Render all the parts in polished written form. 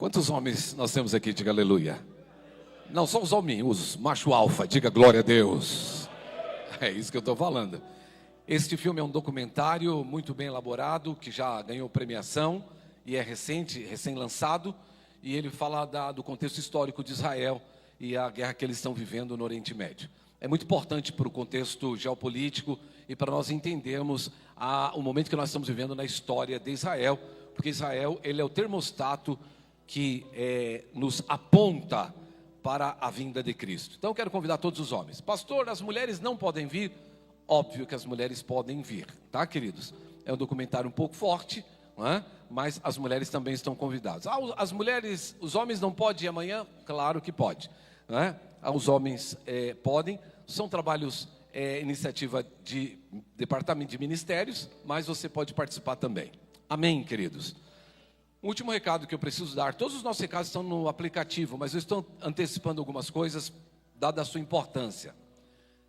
Quantos homens nós temos aqui? Diga aleluia. Não, são os homens, os macho alfa, diga glória a Deus. É isso que eu estou falando. Este filme é um documentário muito bem elaborado, que já ganhou premiação e é recém-lançado. E ele fala do contexto histórico de Israel e a guerra que eles estão vivendo no Oriente Médio. É muito importante para o contexto geopolítico e para nós entendermos o momento que nós estamos vivendo na história de Israel, porque Israel ele é o termostato que nos aponta para a vinda de Cristo. Então eu quero convidar todos os homens. Pastor, as mulheres não podem vir? Óbvio que as mulheres podem vir, tá, queridos? É um documentário um pouco forte, não é? Mas as mulheres também estão convidadas. As mulheres, os homens não podem ir amanhã? Claro que pode, não é? Os homens podem, são trabalhos, iniciativa de departamento de ministérios, mas você pode participar também. Amém, queridos? O último recado que eu preciso dar, todos os nossos recados estão no aplicativo, mas eu estou antecipando algumas coisas, dada a sua importância.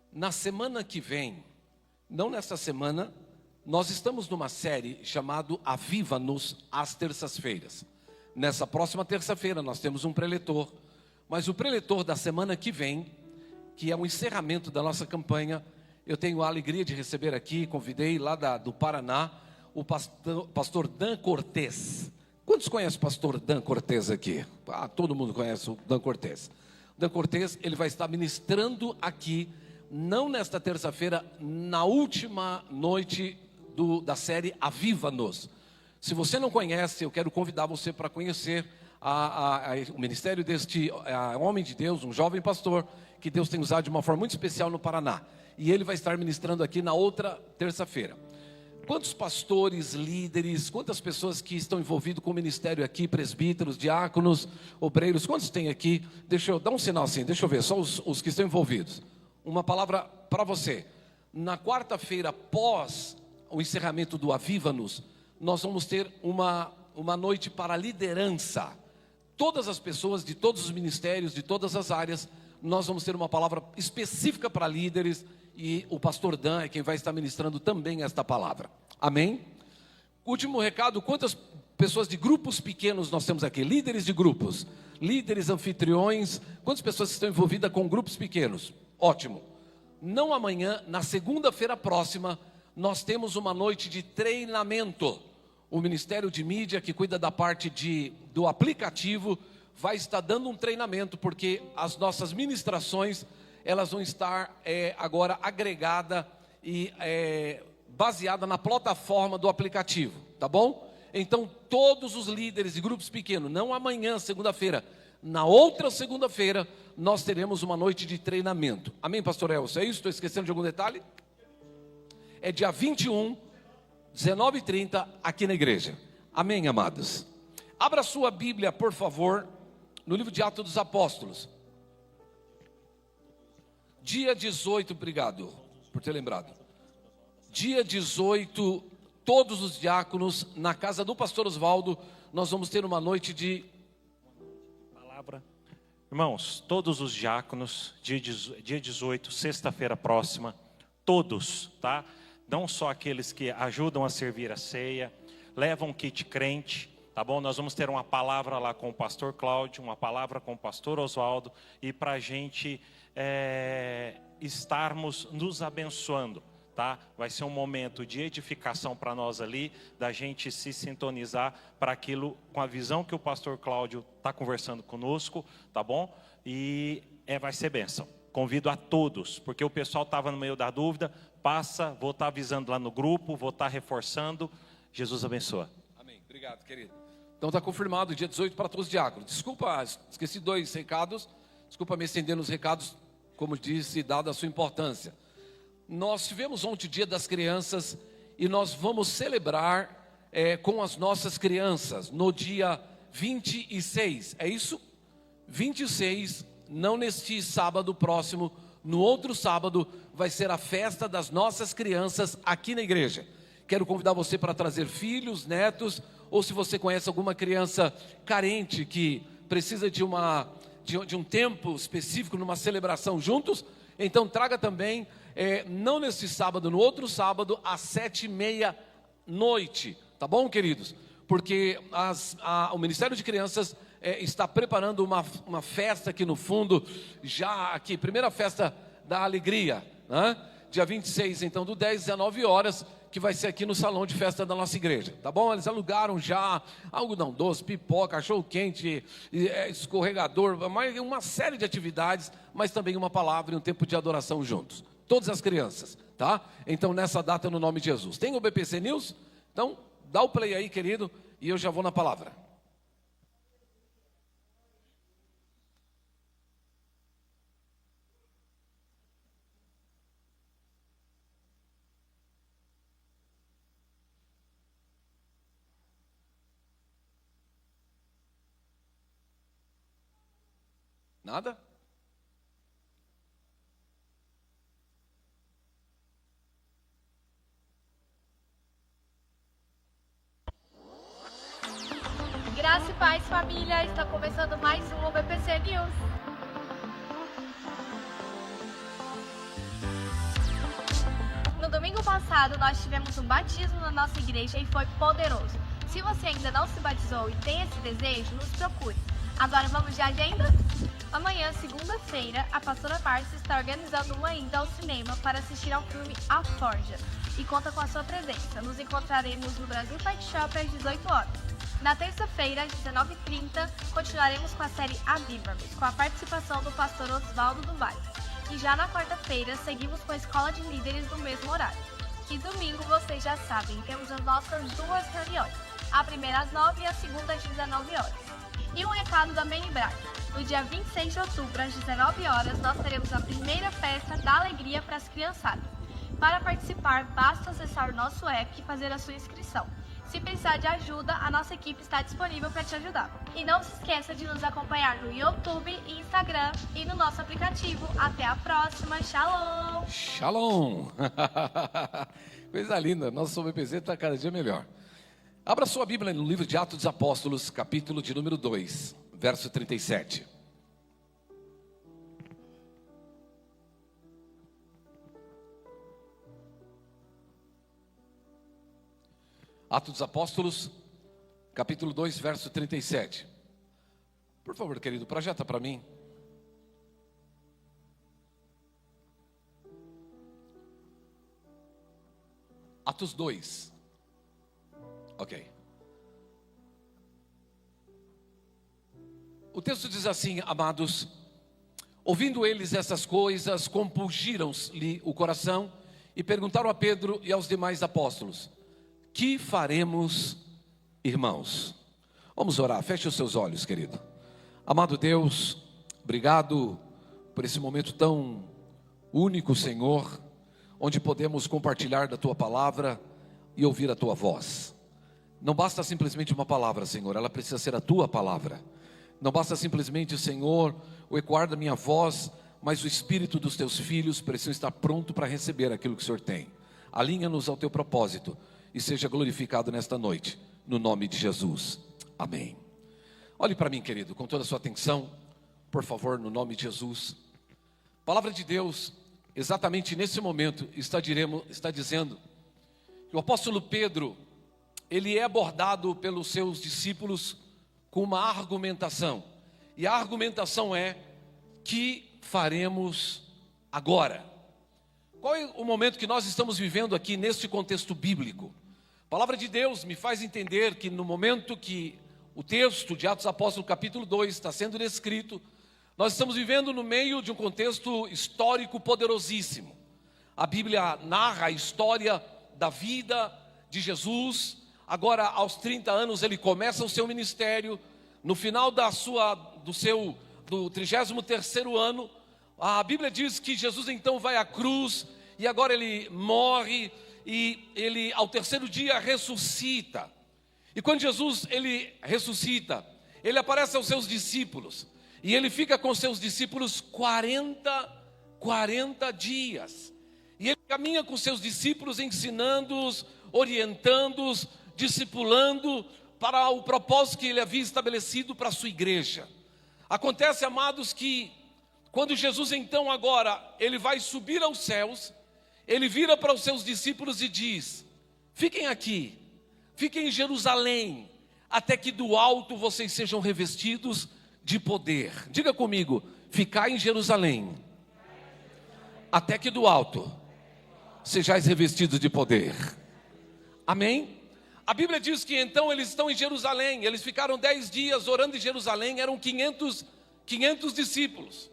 Na semana que vem, não nesta semana, nós estamos numa série chamada Aviva-nos às terças-feiras. Nessa próxima terça-feira nós temos um preletor, mas o preletor da semana que vem, que é o encerramento da nossa campanha, eu tenho a alegria de receber aqui, convidei lá do Paraná, o pastor Dan Cortez. Quantos conhecem o pastor Dan Cortez aqui? Todo mundo conhece o Dan Cortez. Dan Cortez, ele vai estar ministrando aqui, não nesta terça-feira, na última noite da série Aviva-nos. Se você não conhece, eu quero convidar você para conhecer o ministério deste homem de Deus, um jovem pastor, que Deus tem usado de uma forma muito especial no Paraná. E ele vai estar ministrando aqui na outra terça-feira. Quantos pastores, líderes, quantas pessoas que estão envolvidos com o ministério aqui, presbíteros, diáconos, obreiros, quantos tem aqui? Deixa eu dar um sinal assim, deixa eu ver, só os que estão envolvidos. Uma palavra para você. Na quarta-feira, após o encerramento do Aviva-nos, nós vamos ter uma noite para liderança. Todas as pessoas de todos os ministérios, de todas as áreas, nós vamos ter uma palavra específica para líderes e o pastor Dan é quem vai estar ministrando também esta palavra. Amém? Último recado, quantas pessoas de grupos pequenos nós temos aqui? Líderes de grupos, líderes anfitriões, quantas pessoas estão envolvidas com grupos pequenos? Ótimo. Não amanhã, na segunda-feira próxima, nós temos uma noite de treinamento. O Ministério de Mídia, que cuida da parte do aplicativo, vai estar dando um treinamento, porque as nossas ministrações, elas vão estar agora agregadas e baseadas na plataforma do aplicativo, tá bom? Então, todos os líderes de grupos pequenos, não amanhã, segunda-feira, na outra segunda-feira, nós teremos uma noite de treinamento. Amém, pastor Elcio? É isso? Estou esquecendo de algum detalhe? É dia 21, 19h30, aqui na igreja. Amém, amados? Abra sua Bíblia, por favor, no livro de Atos dos Apóstolos. Dia 18, obrigado por ter lembrado. Dia 18, todos os diáconos, na casa do pastor Oswaldo, nós vamos ter uma noite de palavra. Irmãos, todos os diáconos, dia 18, sexta-feira próxima, todos, tá? Não só aqueles que ajudam a servir a ceia, levam kit crente, tá bom? Nós vamos ter uma palavra lá com o pastor Cláudio, uma palavra com o pastor Oswaldo, e para a gente estarmos nos abençoando, tá? Vai ser um momento de edificação para nós ali, da gente se sintonizar para aquilo, com a visão que o pastor Cláudio está conversando conosco, tá bom? E vai ser bênção. Convido a todos, porque o pessoal estava no meio da dúvida, vou estar avisando lá no grupo, vou estar reforçando. Jesus abençoa. Amém, obrigado, querido. Então está confirmado, dia 18 para todos os diáconos. Desculpa, esqueci 2 recados, desculpa me estender nos recados, como disse, dada a sua importância. Nós tivemos ontem o Dia das Crianças e nós vamos celebrar com as nossas crianças no dia 26, é isso? 26, não neste sábado próximo, no outro sábado vai ser a festa das nossas crianças aqui na igreja. Quero convidar você para trazer filhos, netos, ou se você conhece alguma criança carente que precisa de um tempo específico, numa celebração juntos, então traga também, não nesse sábado, no outro sábado, às 19h30, tá bom, queridos? porque o Ministério de Crianças está preparando uma festa aqui no fundo, já aqui, primeira festa da alegria, né? Dia 26, então, do 10 às 19 horas, que vai ser aqui no salão de festa da nossa igreja, tá bom? Eles alugaram já algodão doce, pipoca, cachorro quente, escorregador, uma série de atividades, mas também uma palavra e um tempo de adoração juntos. Todas as crianças, tá? Então, nessa data, no nome de Jesus. Tem o BPC News? Então, dá o play aí, querido, e eu já vou na palavra. Nada? Graça e paz, família. Está começando mais um BPC News. No domingo passado, nós tivemos um batismo na nossa igreja e foi poderoso. Se você ainda não se batizou e tem esse desejo, nos procure. Agora vamos de agenda? Amanhã, segunda-feira, a pastora Márcia está organizando uma ida ao cinema para assistir ao filme A Forja e conta com a sua presença. Nos encontraremos no Brasil Pet Shop às 18 horas. Na terça-feira, às 19h30, continuaremos com a série Aviva-nos, com a participação do pastor Osvaldo do Bairro. E já na quarta-feira, seguimos com a Escola de Líderes no mesmo horário. E domingo, vocês já sabem, temos as nossas duas reuniões, a primeira às 9 e a segunda às 19 horas. E um recado também em breve. No dia 26 de outubro, às 19 horas, nós teremos a primeira festa da alegria para as criançadas. Para participar, basta acessar o nosso app e fazer a sua inscrição. Se precisar de ajuda, a nossa equipe está disponível para te ajudar. E não se esqueça de nos acompanhar no YouTube, Instagram e no nosso aplicativo. Até a próxima. Shalom! Shalom! Coisa linda, nosso BPC está cada dia melhor. Abra sua Bíblia no livro de Atos dos Apóstolos, capítulo de número 2, verso 37. Atos dos Apóstolos, capítulo 2, verso 37. Por favor, querido, projeta para mim. Atos 2. Ok. O texto diz assim, amados: ouvindo eles essas coisas, compungiram-lhe o coração e perguntaram a Pedro e aos demais apóstolos: que faremos, irmãos? Vamos orar, feche os seus olhos, querido. Amado Deus, obrigado por esse momento tão único, Senhor, onde podemos compartilhar da Tua palavra e ouvir a Tua voz. Não basta simplesmente uma palavra, Senhor, ela precisa ser a Tua palavra. Não basta simplesmente, Senhor, o ecoar da minha voz, mas o espírito dos Teus filhos precisa estar pronto para receber aquilo que o Senhor tem. Alinha-nos ao Teu propósito e seja glorificado nesta noite, no nome de Jesus. Amém. Olhe para mim, querido, com toda a sua atenção, por favor, no nome de Jesus. A palavra de Deus, exatamente nesse momento, está dizendo que o apóstolo Pedro, ele é abordado pelos seus discípulos com uma argumentação. E a argumentação é: que faremos agora? Qual é o momento que nós estamos vivendo aqui neste contexto bíblico? A palavra de Deus me faz entender que no momento que o texto de Atos dos Apóstolos capítulo 2 está sendo descrito, nós estamos vivendo no meio de um contexto histórico poderosíssimo. A Bíblia narra a história da vida de Jesus. Agora, aos 30 anos, ele começa o seu ministério. No final do 33º ano, a Bíblia diz que Jesus então vai à cruz, e agora ele morre, e ele ao terceiro dia ressuscita. E quando Jesus ele ressuscita, ele aparece aos seus discípulos, e ele fica com seus discípulos 40 dias. E ele caminha com seus discípulos, ensinando-os, orientando-os, discipulando para o propósito que ele havia estabelecido para a sua igreja. Acontece, amados, que quando Jesus então agora, ele vai subir aos céus, ele vira para os seus discípulos e diz: fiquem aqui, fiquem em Jerusalém, até que do alto vocês sejam revestidos de poder. Diga comigo, ficar em Jerusalém, até que do alto sejais revestidos de poder. Amém? A Bíblia diz que então eles estão em Jerusalém, eles ficaram 10 dias orando em Jerusalém, eram 500 discípulos.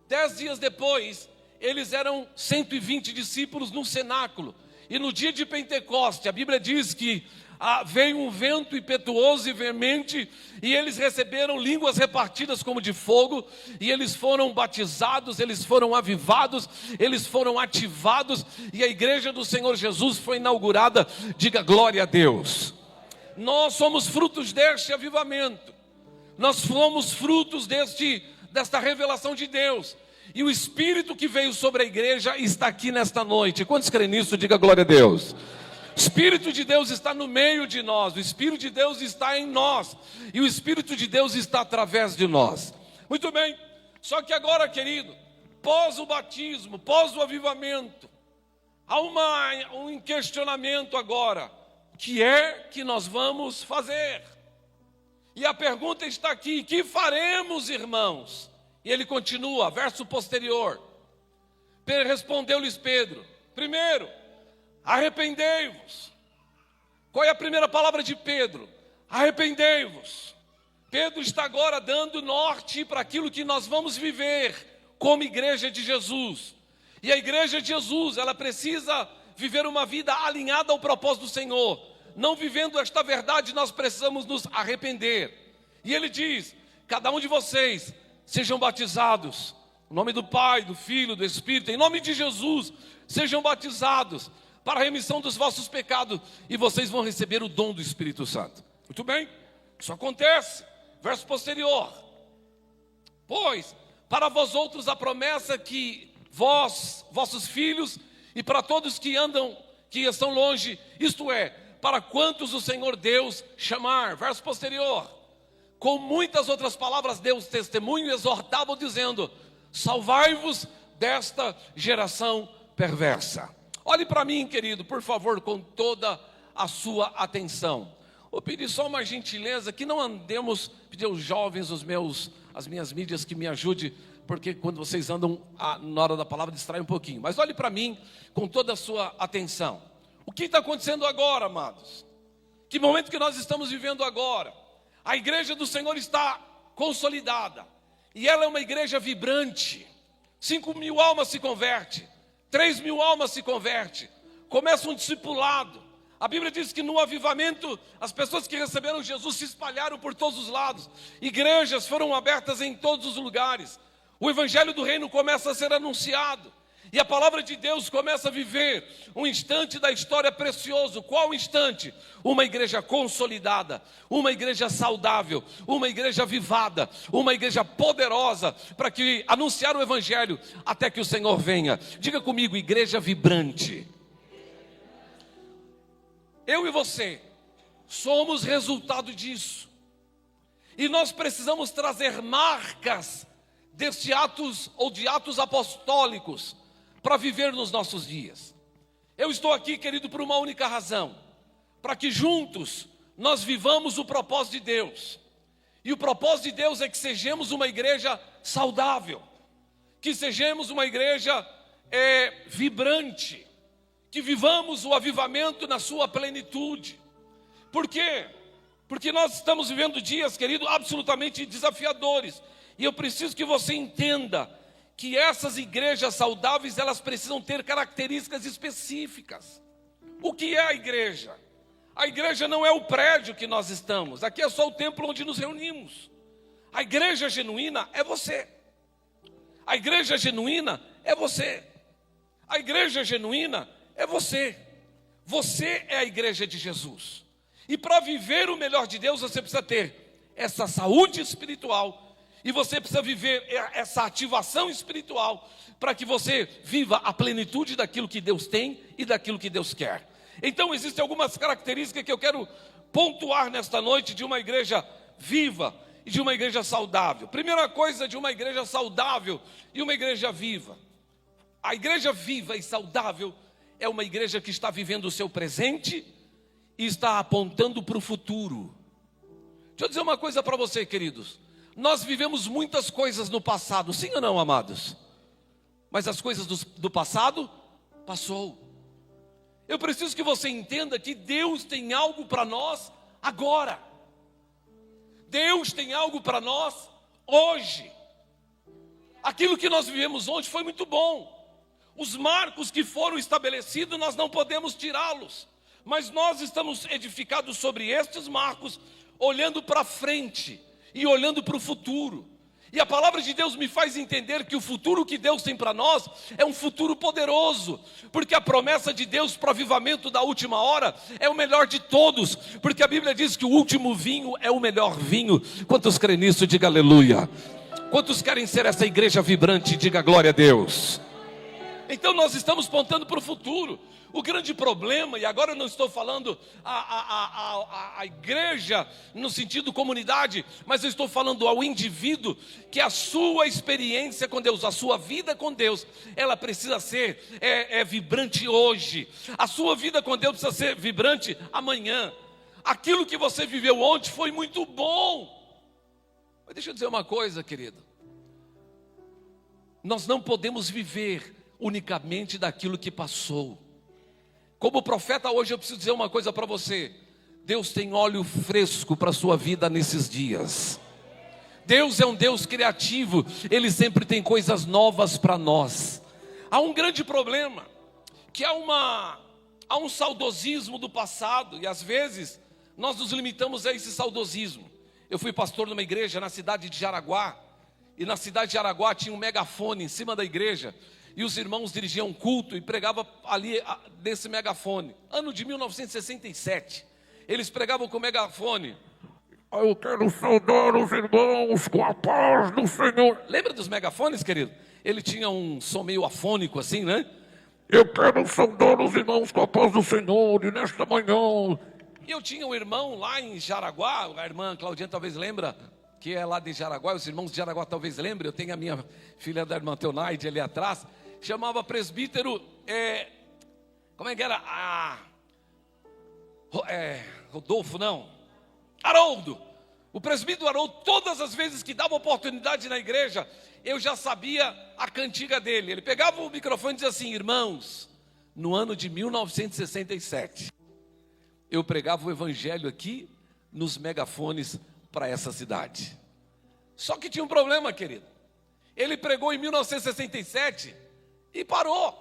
10 dias depois, eles eram 120 discípulos no cenáculo. E no dia de Pentecoste, a Bíblia diz que veio um vento impetuoso e veemente, e eles receberam línguas repartidas como de fogo, e eles foram batizados, eles foram avivados, eles foram ativados, e a igreja do Senhor Jesus foi inaugurada. Diga glória a Deus. Nós somos frutos deste avivamento, nós fomos frutos desta revelação de Deus, e o Espírito que veio sobre a igreja está aqui nesta noite. Quantos creem nisso? Diga glória a Deus. O Espírito de Deus está no meio de nós, o Espírito de Deus está em nós, e o Espírito de Deus está através de nós. Muito bem, só que agora, querido, pós o batismo, pós o avivamento, há um questionamento agora: o que é que nós vamos fazer? E a pergunta está aqui: que faremos, irmãos? E ele continua, verso posterior. Respondeu-lhes Pedro: primeiro, arrependei-vos. Qual é a primeira palavra de Pedro? Arrependei-vos. Pedro está agora dando norte para aquilo que nós vamos viver como igreja de Jesus. E a igreja de Jesus, ela precisa viver uma vida alinhada ao propósito do Senhor. Não vivendo esta verdade, nós precisamos nos arrepender. E ele diz: cada um de vocês sejam batizados, em nome do Pai, do Filho, do Espírito, em nome de Jesus, sejam batizados para a remissão dos vossos pecados, e vocês vão receber o dom do Espírito Santo. Muito bem, isso acontece. Verso posterior: pois para vós outros a promessa que vossos filhos, e para todos que estão longe, isto é, para quantos o Senhor Deus chamar. Verso posterior: com muitas outras palavras Deus testemunho e exortava, dizendo: salvai-vos desta geração perversa. Olhe para mim, querido, por favor, com toda a sua atenção. Vou pedir só uma gentileza, que não andemos, pedir aos jovens, as minhas mídias, que me ajude, porque quando vocês andam na hora da palavra distrai um pouquinho. Mas olhe para mim com toda a sua atenção. O que está acontecendo agora, amados? Que momento que nós estamos vivendo agora? A igreja do Senhor está consolidada, e ela é uma igreja vibrante. 5.000 almas se convertem, 3.000 almas se convertem, começa um discipulado. A Bíblia diz que no avivamento, as pessoas que receberam Jesus se espalharam por todos os lados, igrejas foram abertas em todos os lugares, o evangelho do reino começa a ser anunciado, e a palavra de Deus começa a viver um instante da história precioso. Qual instante? Uma igreja consolidada, uma igreja saudável, uma igreja avivada, uma igreja poderosa, para que anunciar o evangelho até que o Senhor venha. Diga comigo, igreja vibrante. Eu e você somos resultado disso, e nós precisamos trazer marcas deste atos ou de atos apostólicos para viver nos nossos dias. Eu estou aqui, querido, por uma única razão: para que juntos nós vivamos o propósito de Deus. E o propósito de Deus é que sejamos uma igreja saudável, que sejamos uma igreja vibrante, que vivamos o avivamento na sua plenitude. Por quê? Porque nós estamos vivendo dias, querido, absolutamente desafiadores, e eu preciso que você entenda que essas igrejas saudáveis, elas precisam ter características específicas. O que é a igreja? A igreja não é o prédio que nós estamos, aqui é só o templo onde nos reunimos. A igreja genuína é você. A igreja genuína é você. A igreja genuína é você. Você é a igreja de Jesus. E para viver o melhor de Deus, você precisa ter essa saúde espiritual, e você precisa viver essa ativação espiritual, para que você viva a plenitude daquilo que Deus tem e daquilo que Deus quer. Então existem algumas características que eu quero pontuar nesta noite de uma igreja viva e de uma igreja saudável. Primeira coisa de uma igreja saudável e uma igreja viva: a igreja viva e saudável é uma igreja que está vivendo o seu presente e está apontando para o futuro. Deixa eu dizer uma coisa para você, queridos. Nós vivemos muitas coisas no passado, sim ou não, amados? Mas as coisas do passado, passou. Eu preciso que você entenda que Deus tem algo para nós agora. Deus tem algo para nós hoje. Aquilo que nós vivemos ontem foi muito bom. Os marcos que foram estabelecidos, nós não podemos tirá-los. Mas nós estamos edificados sobre estes marcos, olhando para frente e olhando para o futuro. E a palavra de Deus me faz entender que o futuro que Deus tem para nós é um futuro poderoso, porque a promessa de Deus para o avivamento da última hora é o melhor de todos, porque a Bíblia diz que o último vinho é o melhor vinho. Quantos creem nisso? Diga aleluia. Quantos querem ser essa igreja vibrante? Diga glória a Deus. Então nós estamos apontando para o futuro. O grande problema, e agora eu não estou falando a igreja no sentido comunidade, mas eu estou falando ao indivíduo, que a sua experiência com Deus, a sua vida com Deus, ela precisa ser vibrante hoje. A sua vida com Deus precisa ser vibrante amanhã. Aquilo que você viveu ontem foi muito bom. Mas deixa eu dizer uma coisa, querido. Nós não podemos viver unicamente daquilo que passou. Como profeta hoje eu preciso dizer uma coisa para você. Deus tem óleo fresco para a sua vida nesses dias. Deus é um Deus criativo. Ele sempre tem coisas novas para nós. Há um grande problema, que há um saudosismo do passado. E às vezes nós nos limitamos a esse saudosismo. Eu fui pastor numa igreja na cidade de Jaraguá. E na cidade de Jaraguá tinha um megafone em cima da igreja. E os irmãos dirigiam um culto e pregavam ali desse megafone. Ano de 1967. Eles pregavam com o megafone. Eu quero saudar os irmãos com a paz do Senhor. Lembra dos megafones, querido? Ele tinha um som meio afônico assim, né? Eu quero saudar os irmãos com a paz do Senhor e nesta manhã. E eu tinha um irmão lá em Jaraguá, a irmã Claudinha talvez lembra, que é lá de Jaraguá, os irmãos de Jaraguá talvez lembrem. Eu tenho a minha filha da irmã Teonaide ali atrás. Chamava presbítero, como é que era? Rodolfo, não. Haroldo. O presbítero Haroldo, todas as vezes que dava oportunidade na igreja, eu já sabia a cantiga dele. Ele pegava o microfone e dizia assim: irmãos, no ano de 1967, eu pregava o evangelho aqui nos megafones para essa cidade. Só que tinha um problema, querido. Ele pregou em 1967 e parou.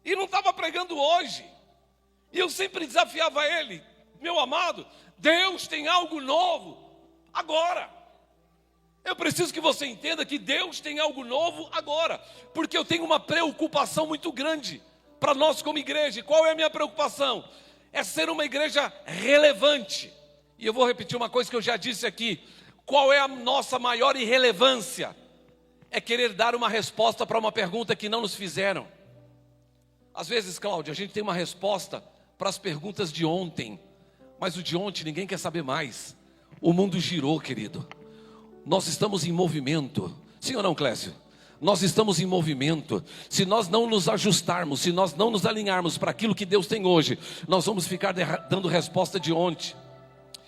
E não estava pregando hoje. E eu sempre desafiava ele: meu amado, Deus tem algo novo agora. Eu preciso que você entenda que Deus tem algo novo agora. Porque eu tenho uma preocupação muito grande para nós como igreja. E qual é a minha preocupação? É ser uma igreja relevante. E eu vou repetir uma coisa que eu já disse aqui. Qual é a nossa maior irrelevância? É querer dar uma resposta para uma pergunta que não nos fizeram. Às vezes, Cláudia, a gente tem uma resposta para as perguntas de ontem, mas o de ontem ninguém quer saber mais. O mundo girou, querido. Nós estamos em movimento. Sim ou não, Clécio? Nós estamos em movimento. Se nós não nos ajustarmos, se nós não nos alinharmos para aquilo que Deus tem hoje, nós vamos ficar dando resposta de ontem.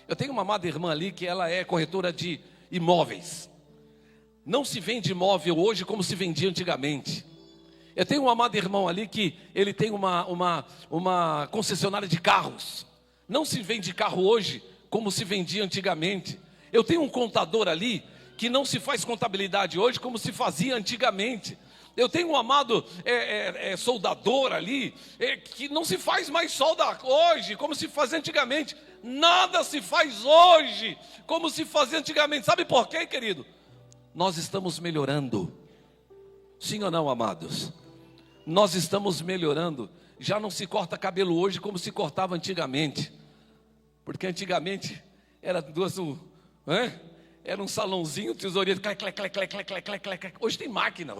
Eu tenho uma amada irmã ali que ela é corretora de imóveis. Não se vende imóvel hoje como se vendia antigamente. Eu tenho um amado irmão ali que ele tem uma concessionária de carros. Não se vende carro hoje como se vendia antigamente. Eu tenho um contador ali que não se faz contabilidade hoje como se fazia antigamente. Eu tenho um amado soldador ali que não se faz mais solda hoje como se fazia antigamente. Nada se faz hoje como se fazia antigamente. Sabe por quê, querido? Nós estamos melhorando. Sim ou não, amados? Nós estamos melhorando. Já não se corta cabelo hoje como se cortava antigamente. Porque antigamente era era um salãozinho, tesoureiro, clec, clec, clec, clec, clec, clec, clec, clec. Hoje tem máquina.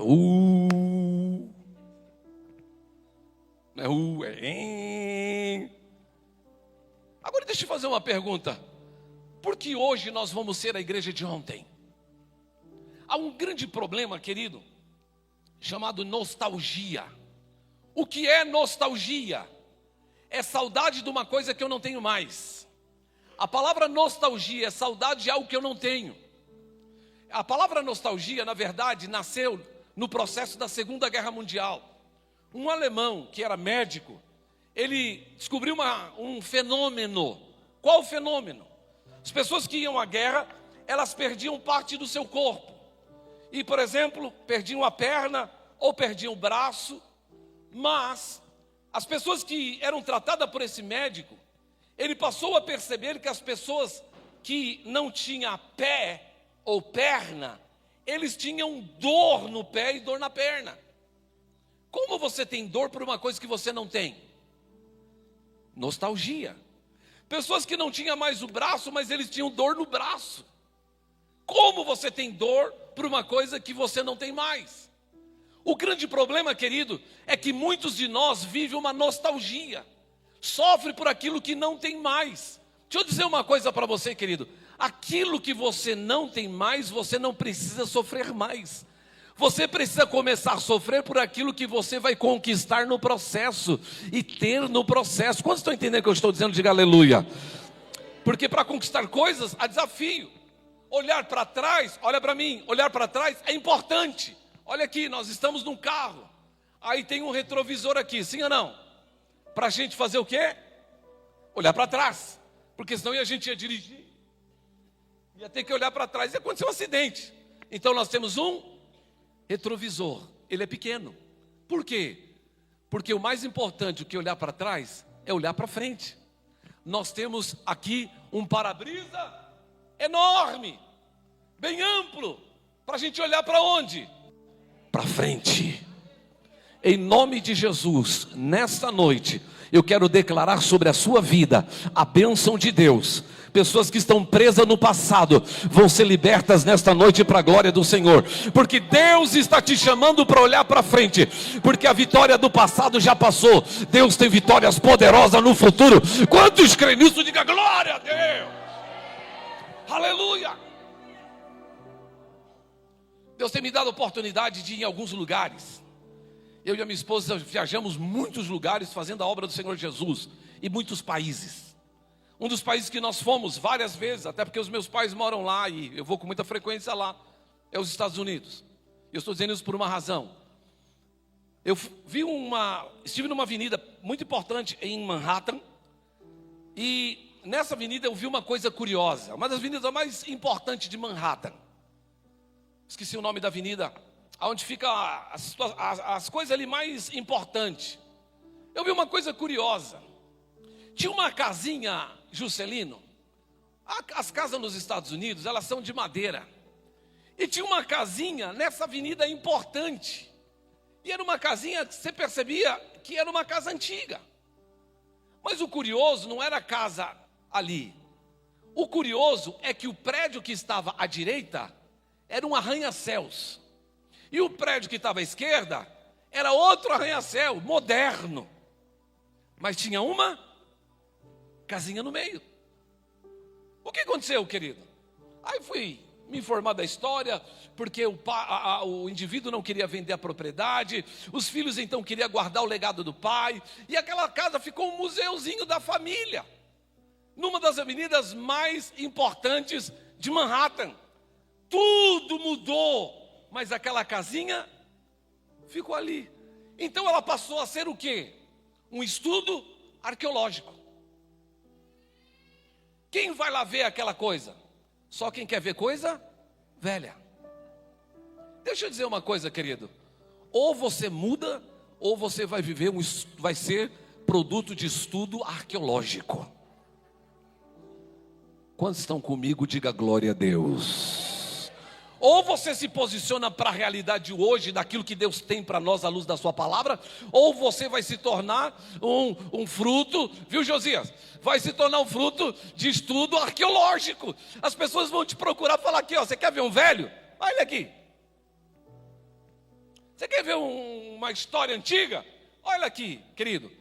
Agora deixa eu fazer uma pergunta. Por que hoje nós vamos ser a igreja de ontem? Há um grande problema, querido, chamado nostalgia. O que é nostalgia? É saudade de uma coisa que eu não tenho mais. A palavra nostalgia é saudade de algo que eu não tenho. A palavra nostalgia, na verdade, nasceu no processo da Segunda Guerra Mundial. Um alemão que era médico, ele descobriu um fenômeno. Qual o fenômeno? As pessoas que iam à guerra, elas perdiam parte do seu corpo. E, por exemplo, perdiam a perna ou perdiam o braço. Mas as pessoas que eram tratadas por esse médico, ele passou a perceber que as pessoas que não tinham pé ou perna, eles tinham dor no pé e dor na perna. Como você tem dor por uma coisa que você não tem? Nostalgia. Pessoas que não tinham mais o braço, mas eles tinham dor no braço. Como você tem dor por uma coisa que você não tem mais? O grande problema, querido, é que muitos de nós vivem uma nostalgia. Sofre por aquilo que não tem mais. Deixa eu dizer uma coisa para você, querido. Aquilo que você não tem mais, você não precisa sofrer mais. Você precisa começar a sofrer por aquilo que você vai conquistar no processo e ter no processo. Quantos estão entendendo o que eu estou dizendo? Diga aleluia. Porque para conquistar coisas, há desafio. Olhar para trás, olha para mim, olhar para trás é importante. Olha aqui, nós estamos num carro. Aí tem um retrovisor aqui, sim ou não? Para a gente fazer o quê? Olhar para trás. Porque senão a gente ia dirigir. Ia ter que olhar para trás e aconteceu um acidente. Então nós temos um retrovisor. Ele é pequeno. Por quê? Porque o mais importante do que olhar para trás é olhar para frente. Nós temos aqui um para-brisa enorme, bem amplo, para a gente olhar para onde? Para frente. Em nome de Jesus, nesta noite, eu quero declarar sobre a sua vida a bênção de Deus. Pessoas que estão presas no passado vão ser libertas nesta noite para a glória do Senhor. Porque Deus está te chamando para olhar para frente. Porque a vitória do passado já passou. Deus tem vitórias poderosas no futuro. Quantos creem nisso? Diga glória a Deus. Aleluia. Deus tem me dado a oportunidade de ir em alguns lugares. Eu e a minha esposa viajamos muitos lugares fazendo a obra do Senhor Jesus. E muitos países. Um dos países que nós fomos várias vezes, até porque os meus pais moram lá e eu vou com muita frequência lá, é os Estados Unidos. Eu estou dizendo isso por uma razão. Eu estive numa avenida muito importante em Manhattan. E nessa avenida eu vi uma coisa curiosa. Uma das avenidas mais importantes de Manhattan. Esqueci o nome da avenida. Onde fica as coisas ali mais importantes. Eu vi uma coisa curiosa. Tinha uma casinha, Juscelino. As casas nos Estados Unidos, elas são de madeira. E tinha uma casinha nessa avenida importante. E era uma casinha que você percebia que era uma casa antiga. Mas o curioso não era a casa ali. O curioso é que o prédio que estava à direita era um arranha-céus. E o prédio que estava à esquerda era outro arranha-céu, moderno. Mas tinha uma casinha no meio. O que aconteceu, querido? Aí fui me informar da história, porque o indivíduo não queria vender a propriedade, os filhos então queriam guardar o legado do pai, e aquela casa ficou um museuzinho da família, numa das avenidas mais importantes de Manhattan. Tudo mudou, mas aquela casinha ficou ali. Então ela passou a ser o quê? Um estudo arqueológico. Quem vai lá ver aquela coisa? Só quem quer ver coisa velha. Deixa eu dizer uma coisa, querido. Ou você muda, ou você vai viver vai ser produto de estudo arqueológico. Quantos estão comigo? Diga glória a Deus. Ou você se posiciona para a realidade de hoje, daquilo que Deus tem para nós à luz da sua palavra, ou você vai se tornar um fruto, viu, Josias? Vai se tornar um fruto de estudo arqueológico. As pessoas vão te procurar e falar aqui, ó, você quer ver um velho? Olha aqui. Você quer ver uma história antiga? Olha aqui, querido.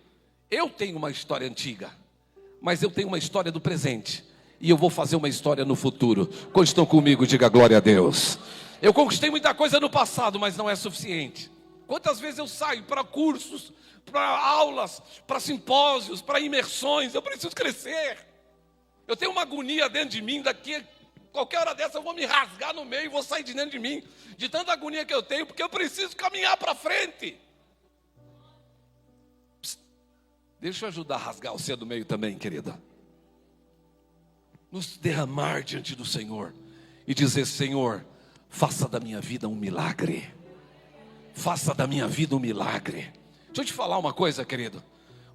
Eu tenho uma história antiga, mas eu tenho uma história do presente. E eu vou fazer uma história no futuro. Quando estão comigo, diga glória a Deus. Eu conquistei muita coisa no passado, mas não é suficiente. Quantas vezes eu saio para cursos, para aulas, para simpósios, para imersões. Eu preciso crescer. Eu tenho uma agonia dentro de mim, daqui, qualquer hora dessa eu vou me rasgar no meio e vou sair de dentro de mim, de tanta agonia que eu tenho, porque eu preciso caminhar para frente. Psst, deixa eu ajudar a rasgar você do meio também, querida. Nos derramar diante do Senhor e dizer: Senhor, faça da minha vida um milagre. Faça da minha vida um milagre. Deixa eu te falar uma coisa, querido.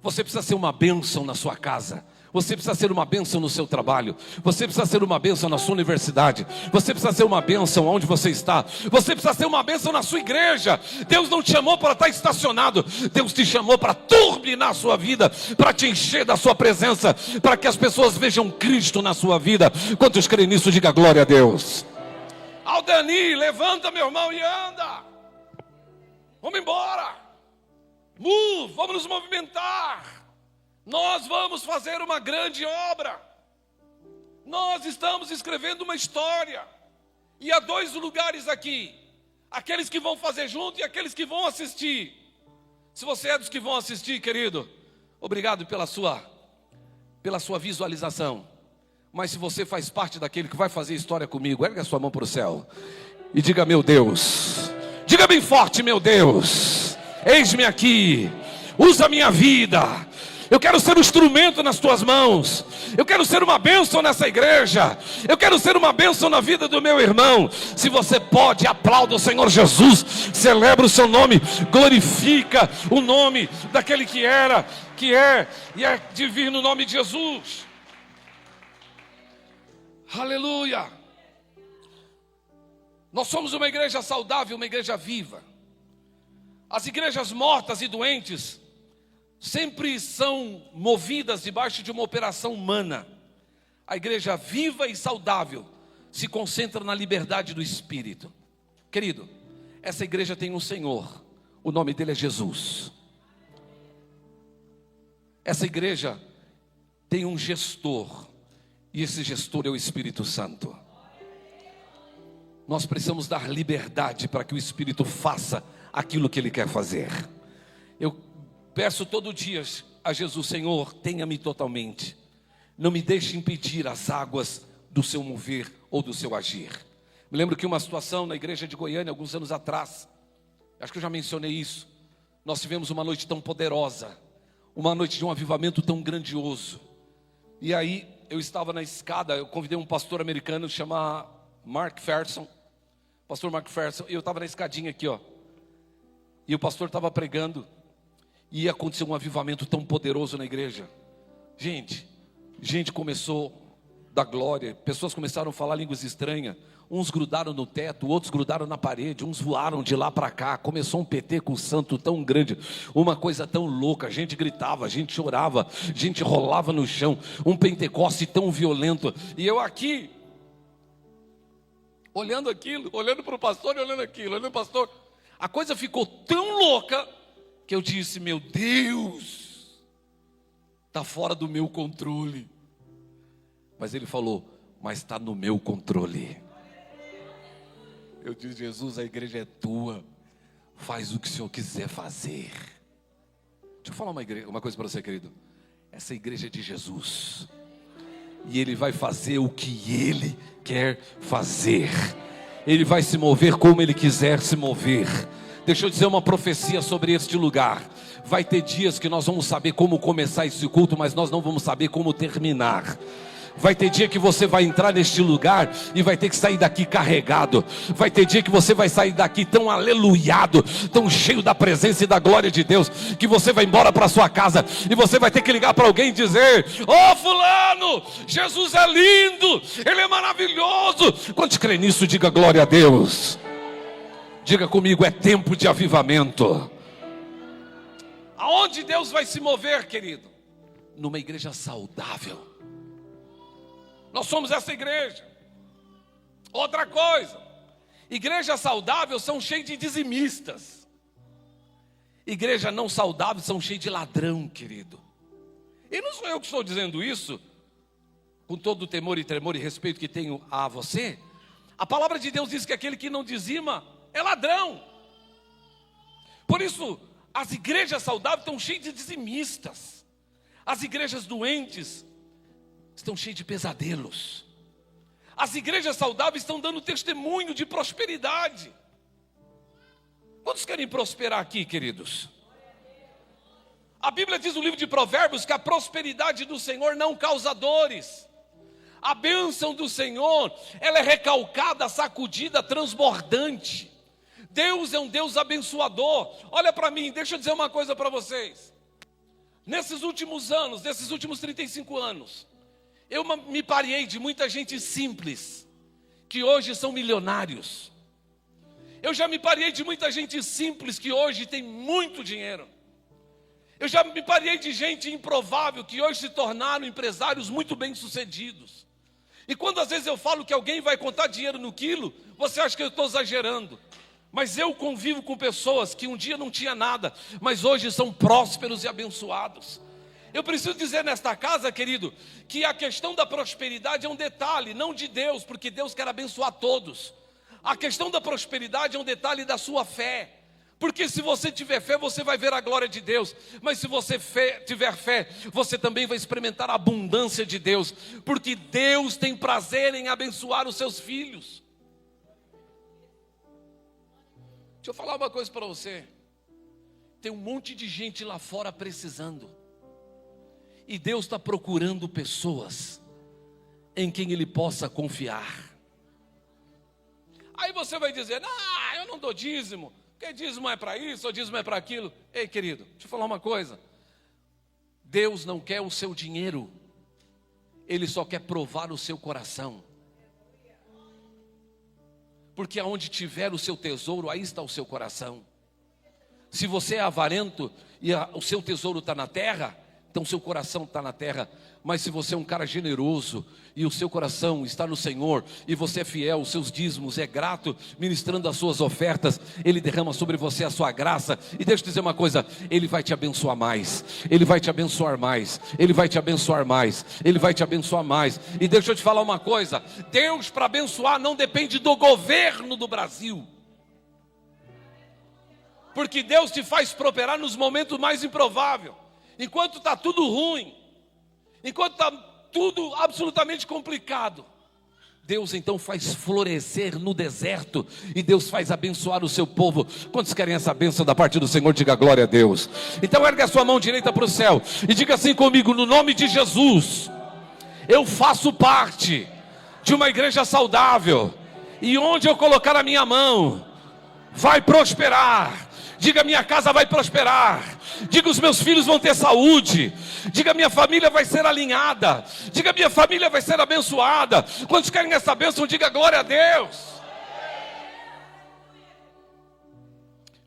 Você precisa ser uma bênção na sua casa. Você precisa ser uma bênção no seu trabalho. Você precisa ser uma bênção na sua universidade. Você precisa ser uma bênção onde você está. Você precisa ser uma bênção na sua igreja. Deus não te chamou para estar estacionado. Deus te chamou para turbinar a sua vida, para te encher da sua presença, para que as pessoas vejam Cristo na sua vida. Quantos creem nisso, diga glória a Deus. Aldani, levanta, meu irmão, e anda. Vamos embora. Vamos nos movimentar. Nós vamos fazer uma grande obra. Nós estamos escrevendo uma história. E há dois lugares aqui: aqueles que vão fazer junto e aqueles que vão assistir. Se você é dos que vão assistir, querido, obrigado pela sua visualização. Mas se você faz parte daquele que vai fazer história comigo, ergue a sua mão para o céu e diga: meu Deus, diga bem forte: meu Deus, eis-me aqui, usa a minha vida. Eu quero ser um instrumento nas tuas mãos. Eu quero ser uma bênção nessa igreja. Eu quero ser uma bênção na vida do meu irmão. Se você pode, aplauda o Senhor Jesus. Celebra o seu nome. Glorifica o nome daquele que era, que é e é de vir no nome de Jesus. Aleluia. Nós somos uma igreja saudável, uma igreja viva. As igrejas mortas e doentes sempre são movidas debaixo de uma operação humana. A igreja viva e saudável se concentra na liberdade do Espírito. Querido, essa igreja tem um Senhor, o nome dele é Jesus. Essa igreja tem um gestor, e esse gestor é o Espírito Santo. Nós precisamos dar liberdade para que o Espírito faça aquilo que ele quer fazer. Eu peço todo dia a Jesus: Senhor, tenha-me totalmente. Não me deixe impedir as águas do seu mover ou do seu agir. Me lembro que uma situação na igreja de Goiânia, alguns anos atrás, acho que eu já mencionei isso. Nós tivemos uma noite tão poderosa, uma noite de um avivamento tão grandioso. E aí eu estava na escada, eu convidei um pastor americano chamado Mark Ferson, pastor Mark Ferson, e eu estava na escadinha aqui, ó. E o pastor estava pregando. E ia acontecer um avivamento tão poderoso na igreja. Gente começou a dar glória. Pessoas começaram a falar línguas estranhas. Uns grudaram no teto, outros grudaram na parede. Uns voaram de lá para cá. Começou um PT com o santo tão grande. Uma coisa tão louca. A gente gritava, a gente chorava, a gente rolava no chão. Um Pentecoste tão violento. E eu aqui, olhando aquilo, olhando para o pastor e olhando aquilo, olhando para o pastor. A coisa ficou tão louca que eu disse: meu Deus, está fora do meu controle. Mas ele falou: mas está no meu controle. Eu disse: Jesus, a igreja é tua, faz o que o Senhor quiser fazer. Deixa eu falar uma coisa para você, querido. Essa igreja é de Jesus, e Ele vai fazer o que Ele quer fazer. Ele vai se mover como Ele quiser se mover. Deixa eu dizer uma profecia sobre este lugar. Vai ter dias que nós vamos saber como começar esse culto, mas nós não vamos saber como terminar. Vai ter dia que você vai entrar neste lugar e vai ter que sair daqui carregado. Vai ter dia que você vai sair daqui tão aleluiado, tão cheio da presença e da glória de Deus, que você vai embora para sua casa e você vai ter que ligar para alguém e dizer: ô fulano, Jesus é lindo, Ele é maravilhoso. Quantos creem nisso, diga glória a Deus. Diga comigo: é tempo de avivamento. Aonde Deus vai se mover, querido? Numa igreja saudável. Nós somos essa igreja. Outra coisa: igrejas saudáveis são cheias de dizimistas. Igreja não saudável são cheias de ladrão, querido. E não sou eu que estou dizendo isso, com todo o temor e tremor e respeito que tenho a você. A palavra de Deus diz que aquele que não dizima é ladrão. Por isso, as igrejas saudáveis estão cheias de dizimistas. As igrejas doentes estão cheios de pesadelos. As igrejas saudáveis estão dando testemunho de prosperidade. Quantos querem prosperar aqui, queridos? A Bíblia diz no livro de Provérbios que a prosperidade do Senhor não causa dores. A bênção do Senhor, ela é recalcada, sacudida, transbordante. Deus é um Deus abençoador. Olha para mim, deixa eu dizer uma coisa para vocês. Nesses últimos anos, nesses últimos 35 anos, eu me pareei de muita gente simples, que hoje são milionários. Eu já me pareei de muita gente simples, que hoje tem muito dinheiro. Eu já me pareei de gente improvável, que hoje se tornaram empresários muito bem-sucedidos. E quando às vezes eu falo que alguém vai contar dinheiro no quilo, você acha que eu estou exagerando. Mas eu convivo com pessoas que um dia não tinha nada, mas hoje são prósperos e abençoados. Eu preciso dizer nesta casa, querido, que a questão da prosperidade é um detalhe, não de Deus, porque Deus quer abençoar todos. A questão da prosperidade é um detalhe da sua fé. Porque se você tiver fé, você vai ver a glória de Deus. Mas se você tiver fé, você também vai experimentar a abundância de Deus. Porque Deus tem prazer em abençoar os seus filhos. Deixa eu falar uma coisa para você. Tem um monte de gente lá fora precisando. E Deus está procurando pessoas em quem Ele possa confiar. Aí você vai dizer, eu não dou dízimo. Porque dízimo é para isso, ou dízimo é para aquilo. Ei, querido, deixa eu falar uma coisa. Deus não quer o seu dinheiro. Ele só quer provar o seu coração. Porque aonde tiver o seu tesouro, aí está o seu coração. Se você é avarento e o seu tesouro está na terra, então seu coração está na terra. Mas se você é um cara generoso e o seu coração está no Senhor, e você é fiel, os seus dízimos, é grato, ministrando as suas ofertas, Ele derrama sobre você a sua graça. E deixa eu dizer uma coisa, Ele vai te abençoar mais, Ele vai te abençoar mais, Ele vai te abençoar mais, Ele vai te abençoar mais. E deixa eu te falar uma coisa, Deus para abençoar não depende do governo do Brasil. Porque Deus te faz prosperar nos momentos mais improváveis. Enquanto está tudo ruim, enquanto está tudo absolutamente complicado, Deus então faz florescer no deserto, e Deus faz abençoar o seu povo. Quantos querem essa bênção da parte do Senhor? Diga glória a Deus. Então ergue a sua mão direita para o céu e diga assim comigo: no nome de Jesus, eu faço parte de uma igreja saudável, e onde eu colocar a minha mão, vai prosperar. Diga, minha casa vai prosperar. Diga, os meus filhos vão ter saúde. Diga, minha família vai ser alinhada. Diga, minha família vai ser abençoada. Quantos querem essa bênção? Diga glória a Deus.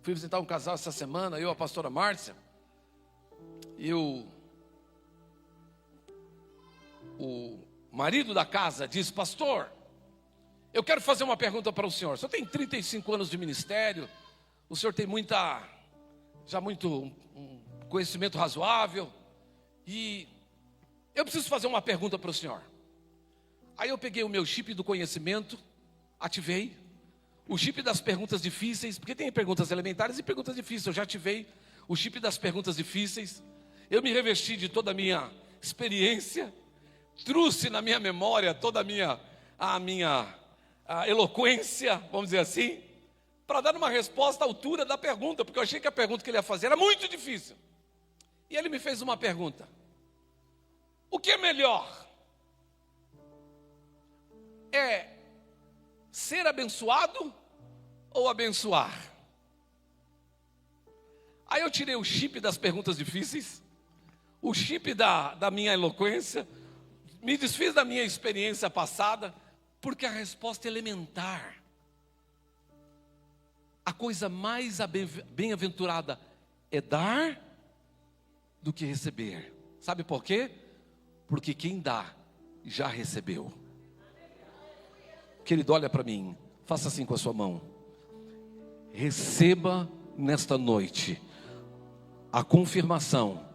Fui visitar um casal essa semana, eu e a pastora Márcia. E o marido da casa disse: pastor, eu quero fazer uma pergunta para o senhor. O senhor tem 35 anos de ministério. O senhor tem muito conhecimento razoável, e eu preciso fazer uma pergunta para o senhor. Aí eu peguei o meu chip do conhecimento, ativei o chip das perguntas difíceis, porque tem perguntas elementares e perguntas difíceis. Eu já ativei o chip das perguntas difíceis. Eu me revesti de toda a minha experiência, trouxe na minha memória toda a minha eloquência, vamos dizer assim, para dar uma resposta à altura da pergunta, porque eu achei que a pergunta que ele ia fazer era muito difícil. E ele me fez uma pergunta: o que é melhor? É ser abençoado ou abençoar? Aí eu tirei o chip das perguntas difíceis, o chip da minha eloquência, me desfiz da minha experiência passada, porque a resposta é elementar. A coisa mais bem-aventurada é dar do que receber. Sabe por quê? Porque quem dá já recebeu. Querido, olha para mim, faça assim com a sua mão. Receba nesta noite a confirmação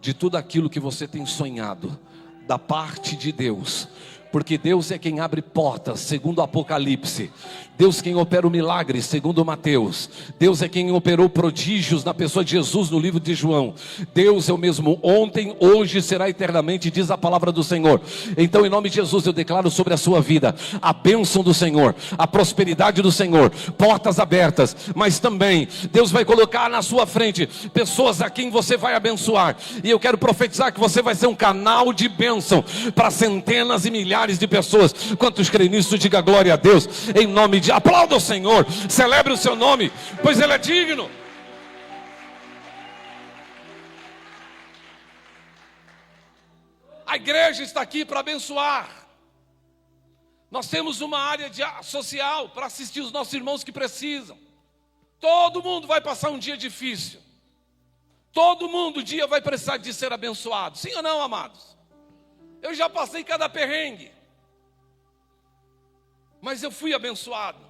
de tudo aquilo que você tem sonhado da parte de Deus. Porque Deus é quem abre portas, segundo o Apocalipse. Deus quem opera o milagre, segundo Mateus. Deus é quem operou prodígios na pessoa de Jesus no livro de João. Deus é o mesmo ontem, hoje, será eternamente, diz a palavra do Senhor. Então, em nome de Jesus, eu declaro sobre a sua vida a bênção do Senhor, a prosperidade do Senhor, portas abertas. Mas também Deus vai colocar na sua frente pessoas a quem você vai abençoar. E eu quero profetizar que você vai ser um canal de bênção para centenas e milhares de pessoas. Quantos creem nisso, diga glória a Deus. Em nome de... Aplauda o Senhor, celebre o seu nome, pois Ele é digno. A igreja está aqui para abençoar. Nós temos uma área social para assistir os nossos irmãos que precisam. Todo mundo vai passar um dia difícil. Todo mundo um dia vai precisar de ser abençoado. Sim ou não, amados? Eu já passei cada perrengue, mas eu fui abençoado.